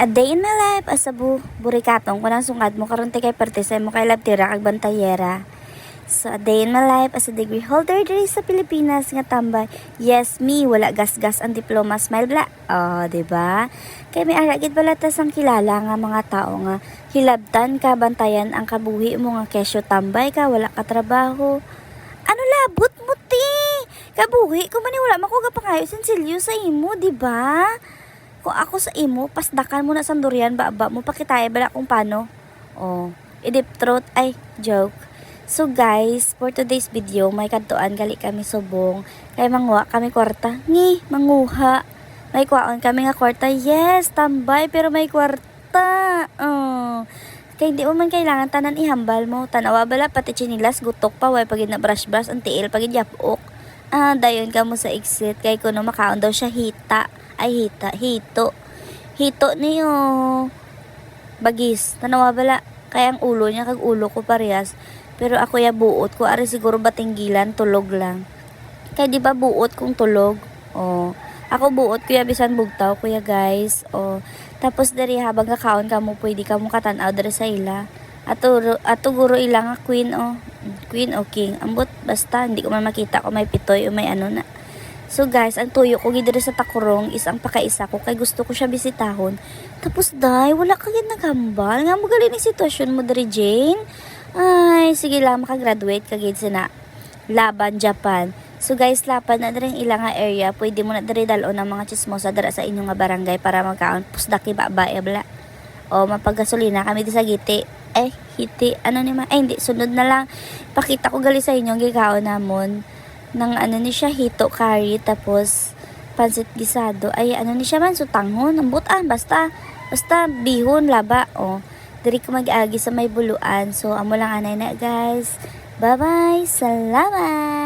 A day in my life as a burikatong kunang sungad mo karon kay partisay mo kay labtira kag bantayera. So a day in my life as a degree holder diri sa Pilipinas nga tambay. Yes me, wala gasgas ang diploma, smile bla. Oh, di ba? Kay may ara gid bala tas ang kilala nga mga tao nga hilabtan ka bantayan ang kabuhi mo nga kesyo tambay ka wala ka trabaho. Ano labot mo ti? Kabuhi ko man wala makuga pangayo sinsilyo sa imo, di ba? Kung ako sa imo, pasdakan mo na sa durian, baba mo pakitaya bala kung paano. Oh, i-deep throat, ay, joke. So guys, for today's video, may kantuan gali kami subong. Kay manguha kami kwarta. Ngi, manguha. May kuwaon kami nga kwarta. Yes, tambay, pero may kwarta. Kay hindi mo man kailangan tanan ihambal mo. Tanawa bala, pati chinilas, gutok pa, way pagid na brush-brush, ang tiil, pagid yapok. Dayon ka mo sa exit. Kay kuno makaon daw siya hita. Ay, hito. Hito niyo. Bagis. Tanawa bala. Kaya ang ulo niya, kag ulo ko parehas. Pero ako ya buot ko. Ari siguro batinggilan, tulog lang. Kaya di ba buot kung tulog? Oh. Ako buot kuya bisan bugtaw kuya guys. Oh. Tapos dari habang kakaon ka mo, pwede ka mo katanaw dari sa ila. Ato guro ila nga queen oh. Queen o king. Ambot basta hindi ko man makita kung may pitoy o may ano na. So guys, ang tuyo ko gidira sa takurong is ang pakaisa ko kay gusto ko siya bisitahon. Tapos dai, wala ka gid nagambal. Nga mo gali ni sitwasyon mo diri Jane. Ay, sige lang makagraduate ka gid sina Laban Japan. So guys, lapan na diri ilang nga area, pwede mo na diri dalon ang mga chismosa dira sa inyong nga barangay para magkaon pusdaki babay bla. O mapagasolina kami di sa giti. Hiti, ano ni ma? Hindi, sunod na lang. Pakita ko gali sa inyo gikaon namon ng ano ni siya hito curry tapos pansit gisado ay ano ni siya man sutanghon ambot basta bihon laba diri ko mag-agi sa may buluan so amo lang anay na guys, bye bye, salamat.